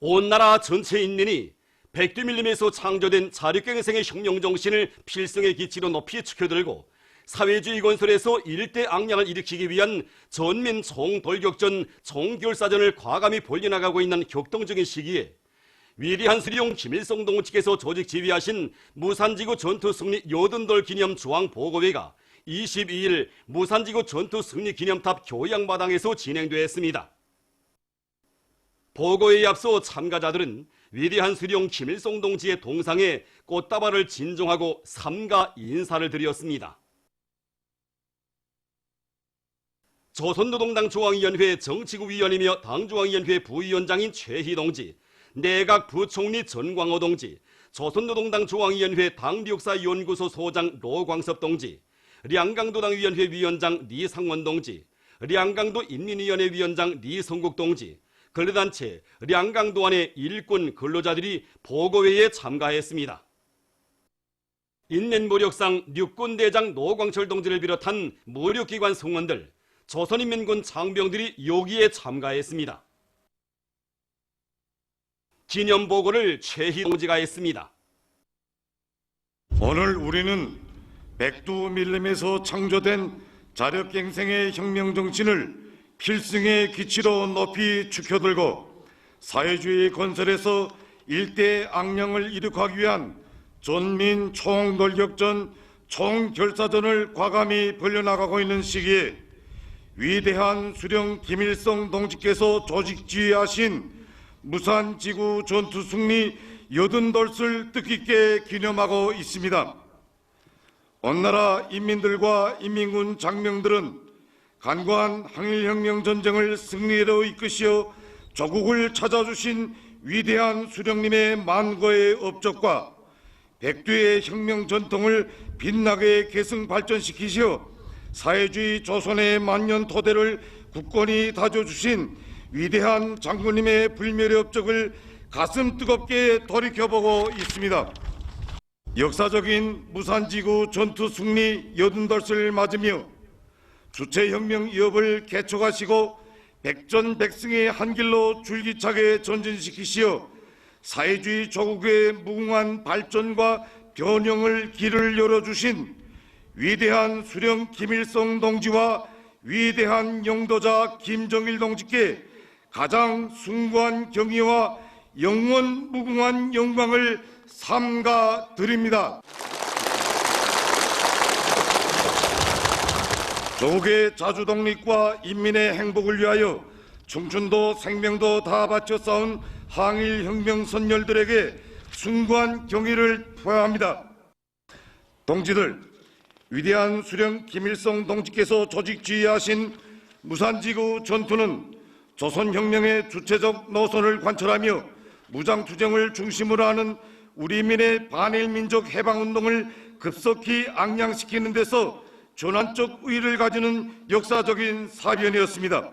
온 나라 전체 인민이 백두밀림에서 창조된 자력갱생의 혁명정신을 필승의 기치로 높이 축혀들고 사회주의 건설에서 일대 악량을 일으키기 위한 전민 총돌격전, 총결사전을 과감히 벌려나가고 있는 격동적인 시기에 위대한 수령 김일성 동지께서 조직 지휘하신 무산지구 전투승리 여든돌 기념 중앙보고회가 22일 무산지구 전투승리 기념탑 교양마당에서 진행되었습니다. 보고회에 앞서 참가자들은 위대한 수령 김일성 동지의 동상에 꽃다발을 진정하고 삼가 인사를 드렸습니다. 조선노동당 중앙위원회 정치국위원이며 당중앙위원회 부위원장인 최희 동지, 내각 부총리 전광호 동지, 조선노동당 중앙위원회 당비역사연구소 소장 로광섭 동지, 량강도당위원회 위원장 리상원 동지, 량강도 인민위원회 위원장 리성국 동지, 근로단체 량강도안의 일꾼 근로자들이 보고회에 참가했습니다. 인민무력상 육군대장 노광철 동지를 비롯한 무력기관 성원들, 조선인민군 장병들이 여기에 참가했습니다. 기념보고를 최희 동지가 했습니다. 오늘 우리는 백두밀림에서 창조된 자력갱생의 혁명정신을 필승의 기치로 높이 축혀들고 사회주의 건설에서 일대 악령을 이룩하기 위한 전민 총돌격전, 총결사전을 과감히 벌려나가고 있는 시기에 위대한 수령 김일성 동지께서 조직 지휘하신 무산지구 전투승리 여든돌을 뜻깊게 기념하고 있습니다. 온 나라 인민들과 인민군 장병들은 간과한 항일혁명 전쟁을 승리로 이끄시어 조국을 찾아주신 위대한 수령님의 만거의 업적과 백두의 혁명 전통을 빛나게 계승 발전시키시어 사회주의 조선의 만년 토대를 굳건히 다져주신 위대한 장군님의 불멸의 업적을 가슴 뜨겁게 돌이켜보고 있습니다. 역사적인 무산지구 전투 승리 여든돌을 맞으며 주체혁명 위협을 개척하시고 백전백승의 한길로 줄기차게 전진시키시어 사회주의 조국의 무궁한 발전과 변형을 길을 열어주신 위대한 수령 김일성 동지와 위대한 영도자 김정일 동지께 가장 숭고한 경의와 영원 무궁한 영광을 삼가 드립니다. 조국의 자주독립과 인민의 행복을 위하여 청춘도 생명도 다 바쳐 싸운 항일혁명 선열들에게 숭고한 경의를 표합니다. 동지들, 위대한 수령 김일성 동지께서 조직 지휘하신 무산지구 전투는 조선혁명의 주체적 노선을 관철하며 무장투쟁을 중심으로 하는 우리 민의 반일민족 해방운동을 급속히 앙양시키는 데서 전환적 의의를 가지는 역사적인 사변이었습니다.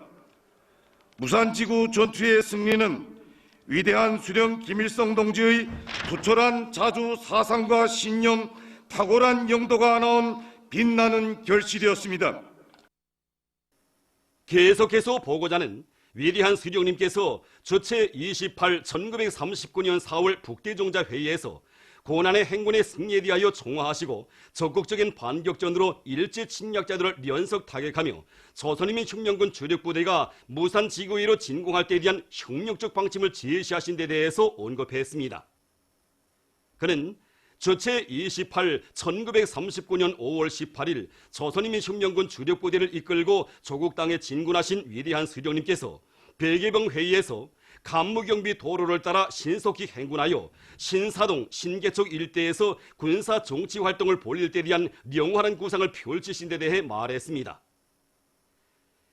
무산지구 전투의 승리는 위대한 수령 김일성 동지의 투철한 자주 사상과 신념, 탁월한 영도가 나온 빛나는 결실이었습니다. 계속해서 보고자는 위대한 수령님께서 주체 28 1939년 4월 북대종자 회의에서 고난의 행군의 승리에 대하여 총화하시고 적극적인 반격전으로 일제 침략자들을 연속 타격하며 조선인민 혁명군 주력부대가 무산지구위로 진공할 때에 대한 혁명적 방침을 제시하신 데 대해서 언급했습니다. 그는 주체 28 1939년 5월 18일 조선인민 혁명군 주력부대를 이끌고 조국 땅에 진군하신 위대한 수령님께서 백예병 회의에서 간무경비 도로를 따라 신속히 행군하여 신사동, 신개척 일대에서 군사 정치 활동을 벌일 때 대한 영원한 구상을 펼치신 데 대해 말했습니다.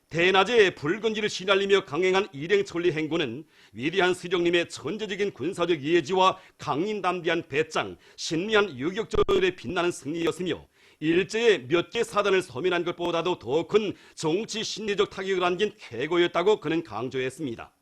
대낮에 붉은지를 시날리며 강행한 일행천리 행군은 위대한 수령님의 천재적인 군사적 예지와 강인담대한 배짱, 신미한 유격전열에 빛나는 승리였으며 일제의 몇 개 사단을 소멸한 것보다도 더 큰 정치 심리적 타격을 안긴 쾌거였다고 그는 강조했습니다.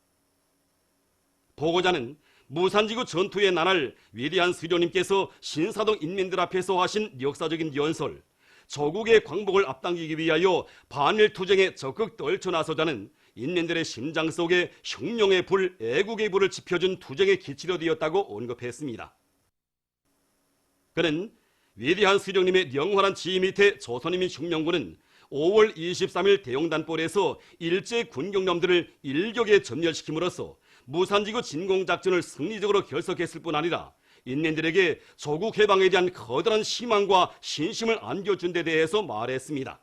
보고자는 무산지구 전투의 나날 위대한 수령님께서 신사동 인민들 앞에서 하신 역사적인 연설, 조국의 광복을 앞당기기 위하여 반일투쟁에 적극 떨쳐나서자는 인민들의 심장 속에 혁명의 불, 애국의 불을 지펴준 투쟁의 기치로 되었다고 언급했습니다. 그는 위대한 수령님의 영원한 지휘 밑에 조선인민혁명군은 5월 23일 대용단벌에서 일제 군경놈들을 일격에 전멸시킴으로써 무산지구 진공작전을 승리적으로 결석했을 뿐 아니라 인민들에게 조국 해방에 대한 커다란 희망과 신심을 안겨준 데 대해서 말했습니다.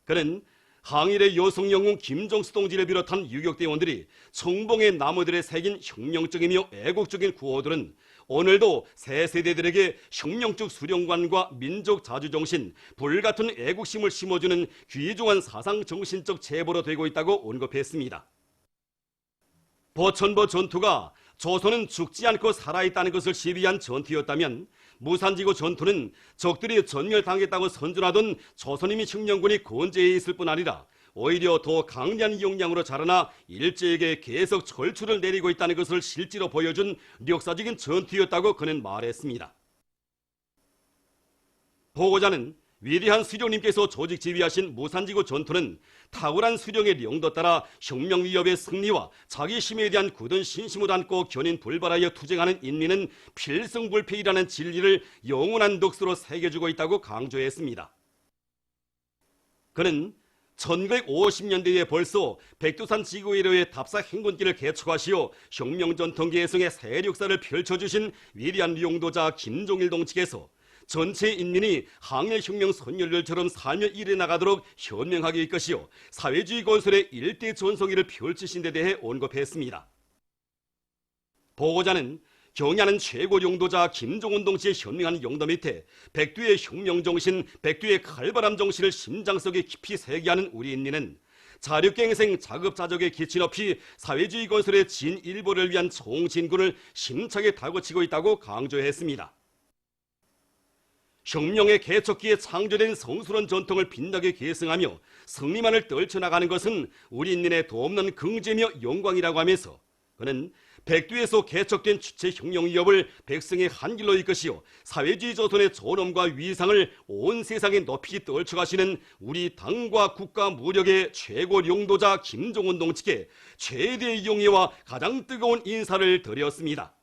그는 항일의 여성 영웅 김정수 동지를 비롯한 유격대원들이 청봉의 나무들에 새긴 혁명적이며 애국적인 구호들은 오늘도 새 세대들에게 혁명적 수령관과 민족 자주정신, 불같은 애국심을 심어주는 귀중한 사상정신적 제보로 되고 있다고 언급했습니다. 보천보 전투가 조선은 죽지 않고 살아있다는 것을 시비한 전투였다면 무산지구 전투는 적들이 전멸당했다고 선전하던 조선인민혁명군이 건재해 있을 뿐 아니라 오히려 더 강렬한 역량으로 자라나 일제에게 계속 절출을 내리고 있다는 것을 실제로 보여준 역사적인 전투였다고 그는 말했습니다. 보고자는 위대한 수령님께서 조직 지휘하신 무산지구 전투는 탁월한 수령의 령도 따라 혁명 위협의 승리와 자기 힘에 대한 굳은 신심을 안고 견인 불발하여 투쟁하는 인민은 필승불패이라는 진리를 영원한 넋으로 새겨주고 있다고 강조했습니다. 그는 1950년대에 벌써 백두산 지구회로의 답사 행군길을 개척하시어 혁명전통 개성의 새 역사를 펼쳐주신 위대한 용도자 김종일 동지께서 전체 인민이 항일혁명 선열들처럼 살며 일해나가도록 현명하게 이끄시어 사회주의 건설의 일대 전성기를 펼치신 데 대해 언급했습니다. 보고자는 경야는 최고 용도자 김종운 동지의 현명한 용도 밑에 백두의 혁명정신, 백두의 칼바람 정신을 심장속에 깊이 새기하는 우리 인민은 자력갱생 자급자족의 기치 높이 사회주의 건설의 진일보를 위한 총진군을 심차게 달궈치고 있다고 강조했습니다. 혁명의 개척기에 창조된 성스러운 전통을 빛나게 계승하며 승리만을 떨쳐나가는 것은 우리 인민의 도없는 긍지며 영광이라고 하면서 그는 백두에서 개척된 주체 혁명 위협을 백성의 한길로 이끄시어 사회주의 조선의 존엄과 위상을 온 세상에 높이 떨쳐가시는 우리 당과 국가 무력의 최고 용도자 김종운 동지께 최대의 용의와 가장 뜨거운 인사를 드렸습니다.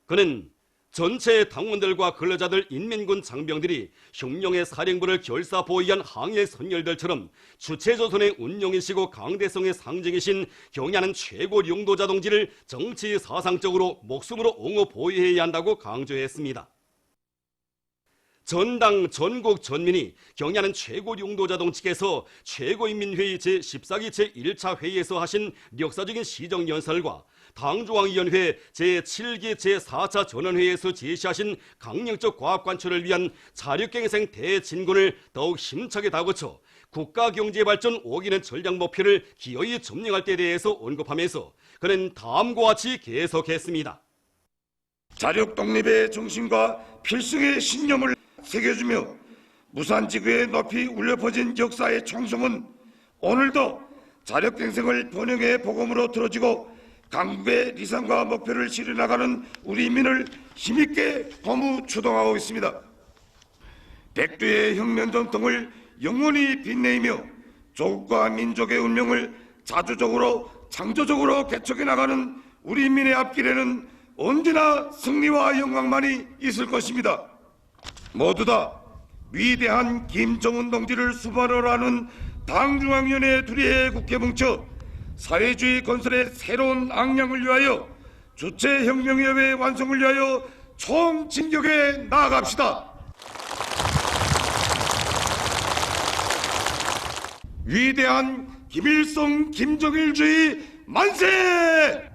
그는 전체 당원들과 근로자들, 인민군 장병들이 혁명의 사령부를 결사 보위한 항일 선열들처럼 주체조선의 운용이시고 강대성의 상징이신 경야는 최고 용도자 동지를 정치 사상적으로 목숨으로 옹호 보위해야 한다고 강조했습니다. 전당 전국 전민이 경야는 최고 용도자 동지께서 최고인민회의 제14기 제1차 회의에서 하신 역사적인 시정연설과 당중앙위원회 제7기 제4차 전원회의에서 제시하신 강령적 과학관철을 위한 자력갱생 대진군을 더욱 힘차게 다그쳐 국가경제발전 5기년 전략 목표를 기어이 점령할 때에 대해서 언급하면서 그는 다음과 같이 계속했습니다. 자력 독립의 정신과 필승의 신념을 새겨주며 무산지구에 높이 울려 퍼진 역사의 총성은 오늘도 자력갱생을 번영의 복음으로 들어지고 강국의理想과 목표를 실현나가는 우리 인민을 힘있게 고무 추동하고 있습니다. 백두의 혁명 전통을 영원히 빛내며 조국과 민족의 운명을 자주적으로 창조적으로 개척해 나가는 우리 인민의 앞길에는 언제나 승리와 영광만이 있을 것입니다. 모두 다 위대한 김정은 동지를 수반으로 하는 당중앙위원회 둘이의 국회 뭉쳐 사회주의 건설의 새로운 악량을 위하여 주체혁명위협의 완성을 위하여 총진격에 나아갑시다. 위대한 김일성 김정일주의 만세!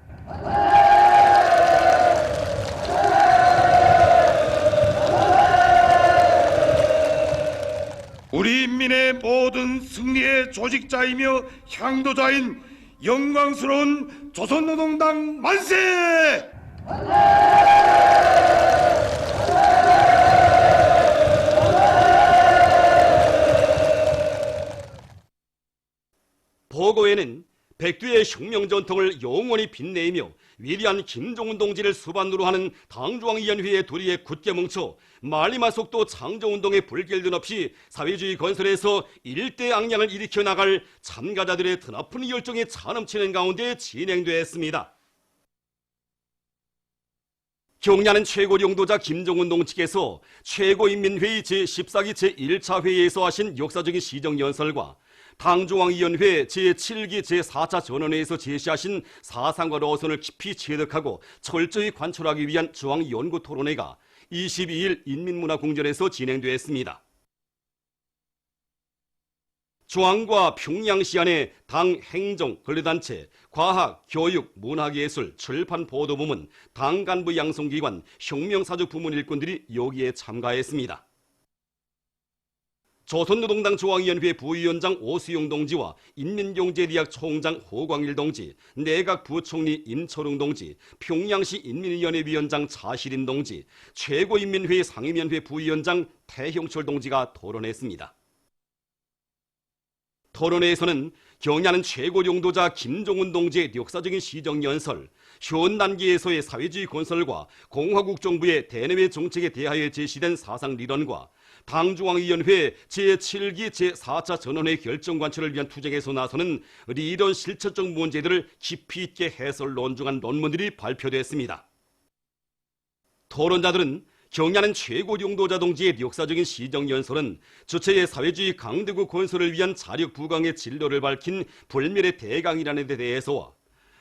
우리 인민의 모든 승리의 조직자이며 향도자인 영광스러운 조선노동당 만세! 보고에는 백두의 혁명 전통을 영원히 빛내며 위대한 김종운 동지를 수반으로 하는 당중앙위원회의 도리에 굳게 뭉쳐 말리마속도 창조운동에 불길도 없이 사회주의 건설에서 일대 악량을 일으켜 나갈 참가자들의 드나픈 열정이 차넘치는 가운데 진행되었습니다. 경야는 최고領導자 김종운 동지께서 최고인민회의 제14기 제1차 회의에서 하신 역사적인 시정연설과 당중앙위원회 제7기 제4차 전원회에서 제시하신 사상과 노선을 깊이 체득하고 철저히 관철하기 위한 중앙연구토론회가 22일 인민문화궁전에서 진행되었습니다. 중앙과 평양시 안에 당 행정, 권리단체, 과학, 교육, 문화예술, 출판 보도부문, 당 간부 양성기관, 혁명사적 부문 일꾼들이 여기에 참가했습니다. 조선노동당 중앙위원회 부위원장 오수용 동지와 인민경제대학 총장 호광일 동지, 내각 부총리 임철웅 동지, 평양시 인민위원회 위원장 차시린 동지, 최고인민회의 상임위원회 부위원장 태형철 동지가 토론했습니다. 토론회에서는 경야는 최고領導자 김종운 동지의 역사적인 시정연설, 현 단계에서의 사회주의 건설과 공화국 정부의 대내외 정책에 대하여 제시된 사상리론과 당중앙위원회 제7기 제4차 전원회 결정관철을 위한 투쟁에서 나서는 리론 실천적 문제들을 깊이 있게 해설 논중한 논문들이 발표됐습니다. 토론자들은 경야는 최고領導자 동지의 역사적인 시정연설은 주체의 사회주의 강대국 건설을 위한 자력 부강의 진로를 밝힌 불멸의 대강이라는 데 대해서와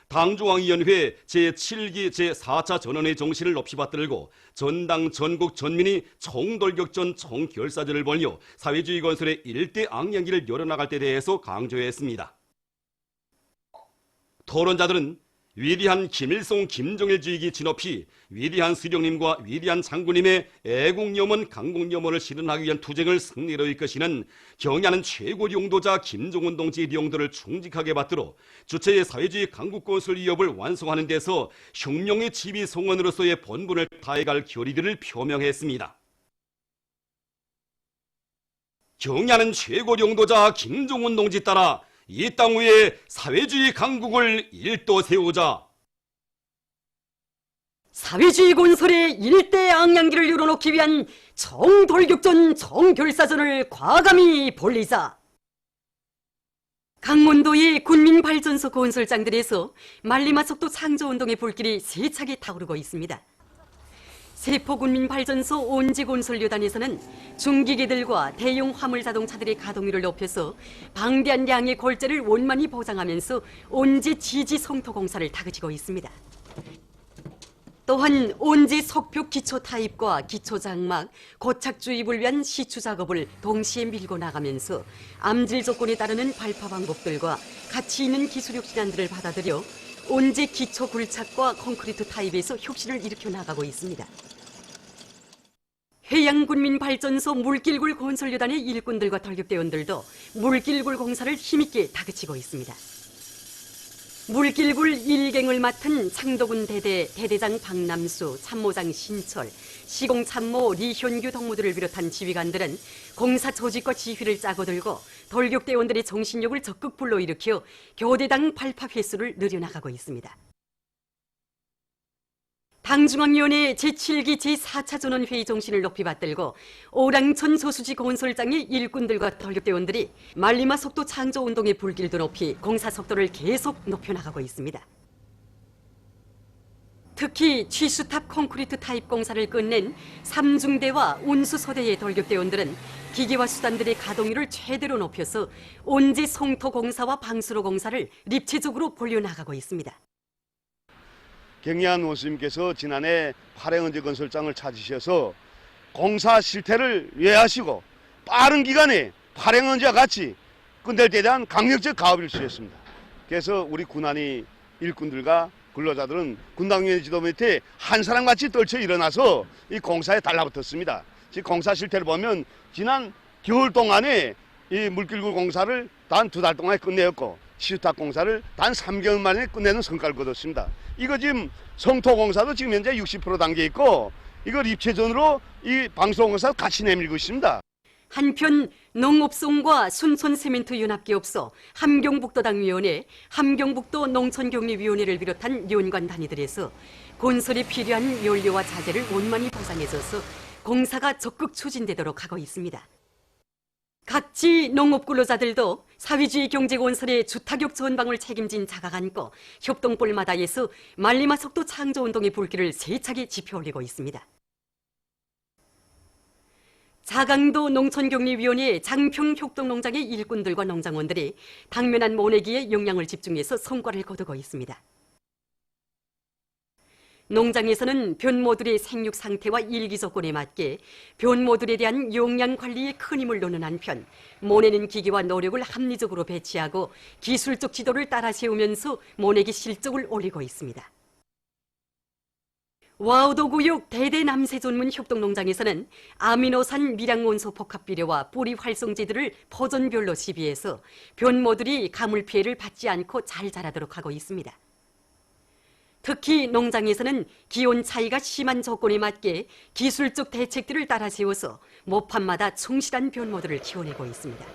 당중앙위원회 제7기 제4차 전원의 정신을 높이 받들고 전당 전국 전민이 총돌격전 총결사전을 벌여 사회주의 건설의 일대 악량기를 열어나갈 때 대해서 강조했습니다. 토론자들은 위대한 김일성 김정일주의기 진업이 위대한 수령님과 위대한 장군님의 애국염원 강국염원을 실현하기 위한 투쟁을 승리로 이끄시는 경야는 최고領導자 김종운 동지의 용도를 충직하게 받들어 주체의 사회주의 강국건설 위협을 완성하는 데서 혁명의 지휘 성원으로서의 본분을 다해갈 결의들을 표명했습니다. 경야는 최고領導자 김종운 동지 따라 이 땅 위에 사회주의 강국을 일도 세우자. 사회주의 건설의 일대 악량기를 열어놓기 위한 총돌격전 총결사전을 과감히 벌리자. 강원도의 군민발전소 건설장들에서 말리마속도 창조운동의 불길이 세차게 타오르고 있습니다. 세포군민발전소 온지건설료단에서는 중기계들과 대형 화물자동차들의 가동률을 높여서 방대한 양의 골재를 원만히 보장하면서 온지 지지 성토 공사를 다그치고 있습니다. 또한 온지 석벽 기초 타입과 기초 장막, 고착 주입을 위한 시추 작업을 동시에 밀고 나가면서 암질 조건에 따르는 발파 방법들과 가치 있는 기술 혁신안들을 받아들여 온지 기초 굴착과 콘크리트 타입에서 혁신을 일으켜 나가고 있습니다. 해양군민발전소 물길굴 건설료단의 일꾼들과 돌격대원들도 물길굴 공사를 힘있게 다그치고 있습니다. 물길굴 1갱을 맡은 창도군 대대장 박남수, 참모장 신철, 시공참모 리현규 동무들을 비롯한 지휘관들은 공사 조직과 지휘를 짜고 들고 돌격대원들의 정신력을 적극 불러일으켜 교대당 발파 횟수를 늘려나가고 있습니다. 당중앙위원회 제7기 제4차 전원회의 정신을 높이 받들고 오랑천 소수지 건설장의 일꾼들과 돌격대원들이 말리마 속도 창조운동의 불길도 높이 공사 속도를 계속 높여나가고 있습니다. 특히 취수탑 콘크리트 타입 공사를 끝낸 삼중대와 운수소대의 돌격대원들은 기계와 수단들의 가동률을 최대로 높여서 온지 성토 공사와 방수로 공사를 입체적으로 벌려나가고 있습니다. 경리안 원수님께서 지난해 파랭언제 건설장을 찾으셔서 공사 실태를 이해하시고 빠른 기간에 파랭언제와 같이 끝낼 때 대한 강력적 가업을 주셨습니다. 그래서 우리 군안이 일꾼들과 근로자들은 군당위원회 지도 밑에 한 사람같이 떨쳐 일어나서 이 공사에 달라붙었습니다. 지금 공사 실태를 보면 지난 겨울 동안에 이 물길굴 공사를 단 2달 동안에 끝내었고 시우탑 공사를 단 3개월 만에 끝내는 성과를 거뒀습니다. 이거 지금 성토 공사도 지금 현재 60% 단계에 있고 이걸 입체전으로 이 방수 공사 같이 내밀고 있습니다. 한편 농업송과 순천세멘트연합기업소, 함경북도당위원회, 함경북도 농촌격리위원회를 비롯한 연관 단위들에서 건설에 필요한 연료와 자재를 원만히 보상해줘서 공사가 적극 추진되도록 하고 있습니다. 각지 농업근로자들도 사회주의 경제건설의 주타격 전방을 책임진 자가 안고 협동볼마다에서 말리마석도 창조운동의 불길을 세차게 지펴올리고 있습니다. 자강도 농촌격리위원회 장평협동농장의 일꾼들과 농장원들이 당면한 모내기에 역량을 집중해서 성과를 거두고 있습니다. 농장에서는 변모들의 생육 상태와 일기 조건에 맞게 변모들에 대한 용량 관리에 큰 힘을 놓는 한편 모내는 기계와 노력을 합리적으로 배치하고 기술적 지도를 따라 세우면서 모내기 실적을 올리고 있습니다. 와우도 구역 대대남새 전문 협동농장에서는 아미노산 밀양원소 복합비료와 뿌리 활성제들을 포전별로 시비해서 변모들이 가물 피해를 받지 않고 잘 자라도록 하고 있습니다. 특히 농장에서는 기온 차이가 심한 조건에 맞게 기술적 대책들을 따라 세워서 모판마다 충실한 변모들을 키워내고 있습니다.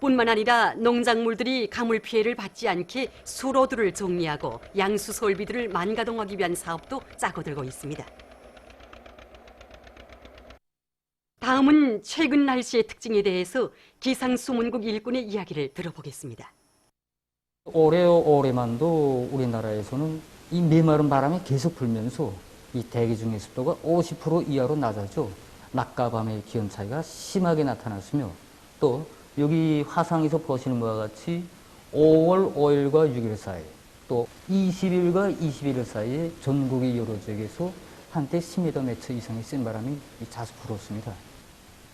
뿐만 아니라 농작물들이 가물 피해를 받지 않게 수로들을 정리하고 양수 설비들을 만가동하기 위한 사업도 짜고들고 있습니다. 다음은 최근 날씨의 특징에 대해서 기상수문국 일꾼의 이야기를 들어보겠습니다. 올해만도 우리나라에서는 이 메마른 바람이 계속 불면서 이 대기 중의 습도가 50% 이하로 낮아져 낮과 밤의 기온 차이가 심하게 나타났으며 또 여기 화상에서 보시는 바와 같이 5월 5일과 6일 사이 또 20일과 21일 사이에 전국의 여러 지역에서 한때 10m 이상의 센 바람이 자주 불었습니다.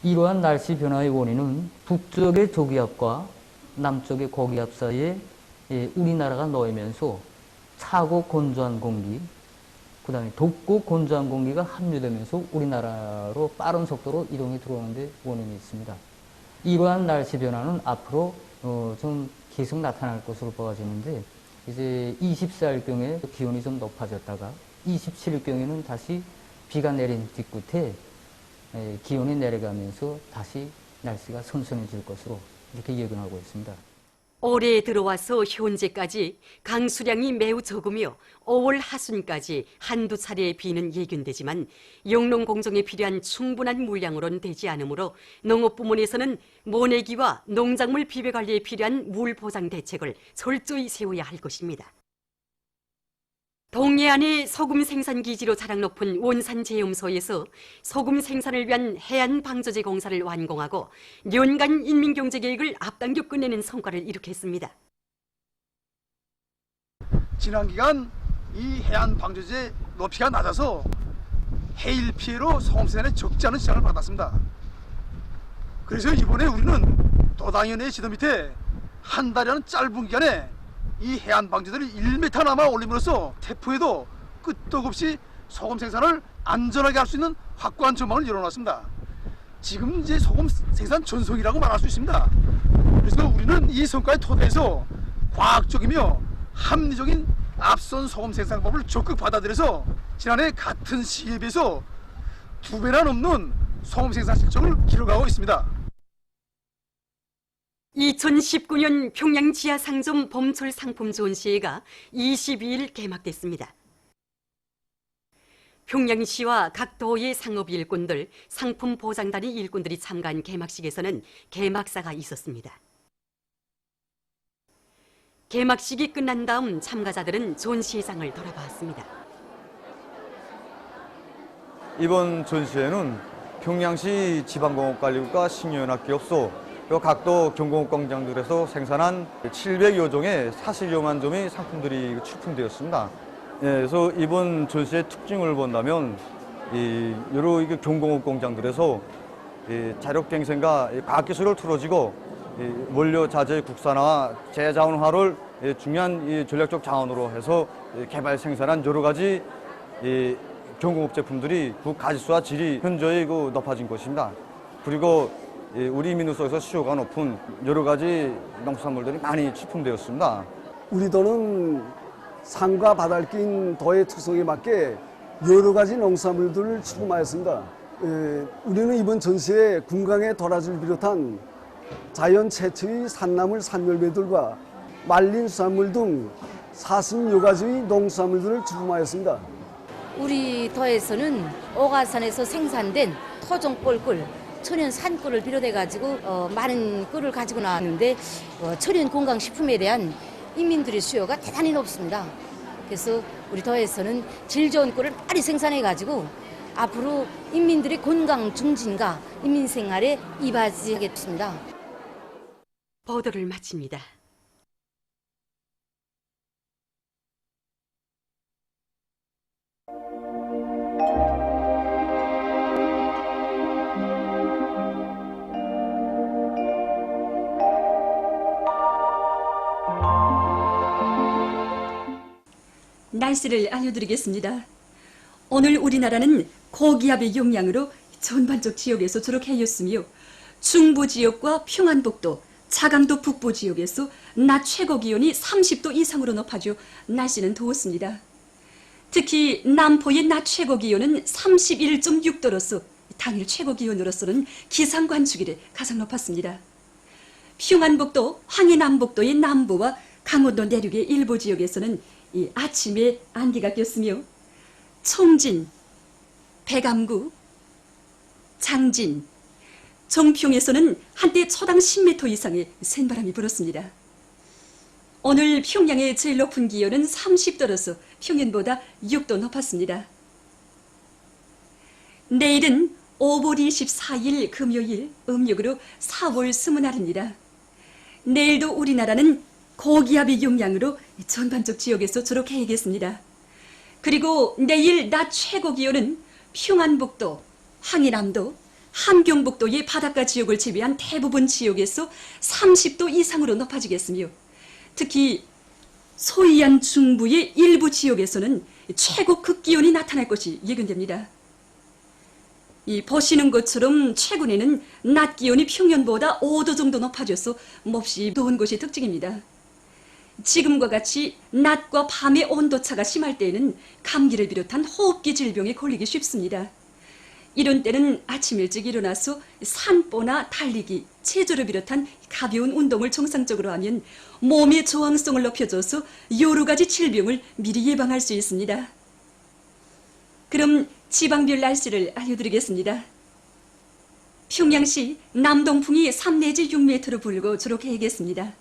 이러한 날씨 변화의 원인은 북쪽의 저기압과 남쪽의 고기압 사이에 우리나라가 놓이면서 차고 건조한 공기, 그 다음에 덥고 건조한 공기가 합류되면서 우리나라로 빠른 속도로 이동이 들어오는 데 원인이 있습니다. 이러한 날씨 변화는 앞으로 좀 계속 나타날 것으로 보아지는데 이제 24일경에 기온이 좀 높아졌다가 27일경에는 다시 비가 내린 뒤끝에 기온이 내려가면서 다시 날씨가 선선해질 것으로 이렇게 예견하고 있습니다. 올해 들어와서 현재까지 강수량이 매우 적으며 5월 하순까지 한두 차례 비는 예견되지만 영농공정에 필요한 충분한 물량으로는 되지 않으므로 농업부문에서는 모내기와 농작물 비배관리에 필요한 물 보장 대책을 철저히 세워야 할 것입니다. 동해안의 소금 생산 기지로 자랑 높은 원산제염소에서 소금 생산을 위한 해안 방조제 공사를 완공하고 연간 인민경제계획을 앞당겨 끝내는 성과를 이룩했습니다. 지난 기간 이 해안 방조제 높이가 낮아서 해일 피해로 소금 생산에 적지 않은 지장을 받았습니다. 그래서 이번에 우리는 도당위원회 지도 밑에 한 달이라는 짧은 기간에 이 해안 방조제를 1m나마 올림으로써 태풍에도 끄떡없이 소금 생산을 안전하게 할 수 있는 확고한 전망을 열어놨습니다. 지금 이제 소금 생산 전성이라고 말할 수 있습니다. 그래서 우리는 이 성과의 토대에서 과학적이며 합리적인 앞선 소금 생산법을 적극 받아들여서 지난해 같은 시기에 비해서 2배나 넘는 소금 생산 실적을 기록하고 있습니다. 2019년 평양 지하상점 봄철 상품 전시회가 22일 개막됐습니다. 평양시와 각 도의 상업 일꾼들, 상품 보장단위 일꾼들이 참가한 개막식에서는 개막사가 있었습니다. 개막식이 끝난 다음 참가자들은 전시회장을 돌아봤습니다. 이번 전시회는 평양시 지방공업관리국가 식료연합기업소 각도 경공업공장들에서 생산한 700여 종의 사실yo만 점의 상품들이 출품되었습니다. 그래서 이번 전시의 특징을 본다면 여러 경공업공장들에서 자력갱생과 과학기술을 틀어지고 원료 자재 국산화와 재자원화를 중요한 전략적 자원으로 해서 개발 생산한 여러 가지 경공업 제품들이 그 가짓수와 질이 현저히 높아진 것입니다. 그리고 우리 민우소에서 수요가 높은 여러 가지 농수산물들이 많이 출품되었습니다. 우리 도는 산과 바다를 낀 도의 특성에 맞게 여러 가지 농산물들을 출품하였습니다. 우리는 이번 전시에 군강의 도라지를 비롯한 자연 채취의 산나물 산열매들과 말린 수산물 등 40여 가지의 농수산물들을 주품하였습니다. 우리 더에서는 오가산에서 생산된 토종 꿀꿀, 천연 산꿀을 비롯해가지고 많은 꿀을 가지고 나왔는데 천연 건강식품에 대한 인민들의 수요가 대단히 높습니다. 그래서 우리 더에서는 질 좋은 꿀을 많이 생산해가지고 앞으로 인민들의 건강 증진과 인민 생활에 이바지하겠습니다. 보도를 마칩니다. 날씨를 알려드리겠습니다. 오늘 우리나라는 고기압의 영향으로 전반적 지역에서 주로 해였으며 중부 지역과 평안북도, 차강도 북부 지역에서 낮 최고 기온이 30도 이상으로 높아져 날씨는 더웠습니다. 특히 남포의 낮 최고 기온은 31.6도로서 당일 최고 기온으로서는 기상 관측일에 가장 높았습니다. 평안북도, 황해남북도의 남부와 강원도 내륙의 일부 지역에서는 이 아침에 안개가 꼈으며 청진, 백암구, 장진, 정평에서는 한때 초당 10m 이상의 센바람이 불었습니다. 오늘 평양의 제일 높은 기온은 30도로서 평년보다 6도 높았습니다. 내일은 5월 24일 금요일 음력으로 4월 20날입니다. 내일도 우리나라는 고기압의 영향으로 전반적 지역에서 주로 개겠습니다. 그리고 내일 낮 최고 기온은 평안북도, 황해남도, 함경북도의 바닷가 지역을 제외한 대부분 지역에서 30도 이상으로 높아지겠으며 특히 소이안 중부의 일부 지역에서는 최고 극기온이 나타날 것이 예견됩니다. 이 보시는 것처럼 최근에는 낮 기온이 평년보다 5도 정도 높아져서 몹시 더운 것이 특징입니다. 지금과 같이 낮과 밤의 온도차가 심할 때에는 감기를 비롯한 호흡기 질병에 걸리기 쉽습니다. 이런 때는 아침 일찍 일어나서 산보나 달리기, 체조를 비롯한 가벼운 운동을 정상적으로 하면 몸의 저항성을 높여줘서 여러 가지 질병을 미리 예방할 수 있습니다. 그럼 지방별 날씨를 알려드리겠습니다. 평양시 남동풍이 3 내지 6m로 불고 주로 개겠습니다.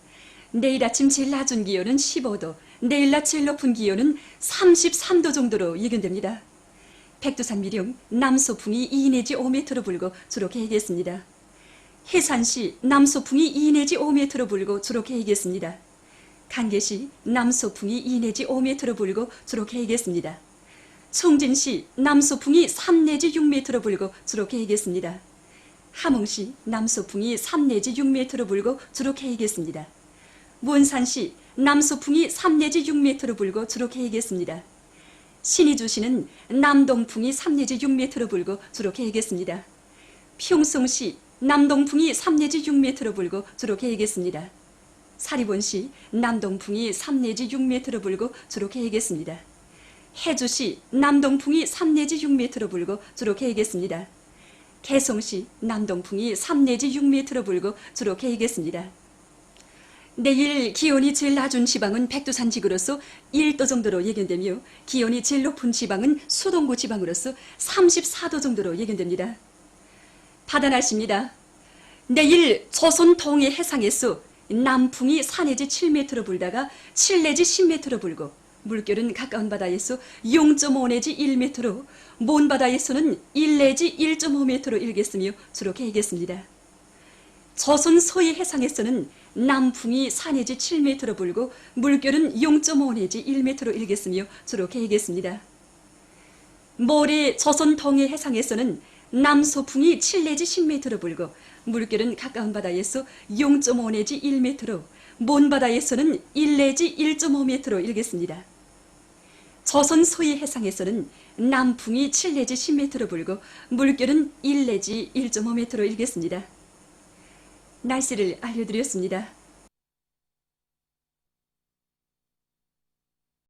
내일 아침 제일 낮은 기온은 15도, 내일 낮 제일 높은 기온은 33도 정도로 예견됩니다. 백두산 미령 남소풍이 2 내지 5m로 불고 주로 개겠습니다. 해산시 남소풍이 2 내지 5m로 불고 주로 개겠습니다. 간계시 남소풍이 2 내지 5m로 불고 주로 개겠습니다. 청진시 남소풍이 3 내지 6m로 불고 주로 개겠습니다. 함흥시 남소풍이 3 내지 6m로 불고 주로 개겠습니다. 몬산시 남소풍이 3 내지 6m로 불고 주로 개겠습니다. 신의주시는 남동풍이 3 내지 6m로 불고 주로 개겠습니다. 평성시 남동풍이 3 내지 6m로 불고 주로 개겠습니다. 사리본시 남동풍이 3 내지 6m로 불고 주로 개겠습니다. 해주시 남동풍이 3 내지 6m로 불고 주로 개겠습니다. 개성시 남동풍이 3 내지 6m로 불고 주로 개겠습니다. 내일 기온이 제일 낮은 지방은 백두산 지구로서 1도 정도로 예견되며 기온이 제일 높은 지방은 수동구 지방으로서 34도 정도로 예견됩니다. 바다 날씨입니다. 내일 조선 동해 해상에서 남풍이 4 내지 7m로 불다가 7 내지 10m로 불고 물결은 가까운 바다에서 0.5 내지 1m로 먼 바다에서는 1 내지 1.5m로 일겠으며 주로 개겠습니다. 조선 서해 해상에서는 남풍이 4 내지 7m로 불고 물결은 0.5 내지 1m로 일겠으며 주로 개겠습니다. 모레 조선 동해 해상에서는 남소풍이 7 내지 10m로 불고 물결은 가까운 바다에서 0.5 내지 1m로 먼 바다에서는 1 내지 1.5m로 일겠습니다. 조선 서해 해상에서는 남풍이 7 내지 10m로 불고 물결은 1 내지 1.5m로 일겠습니다. 날씨를 알려드렸습니다.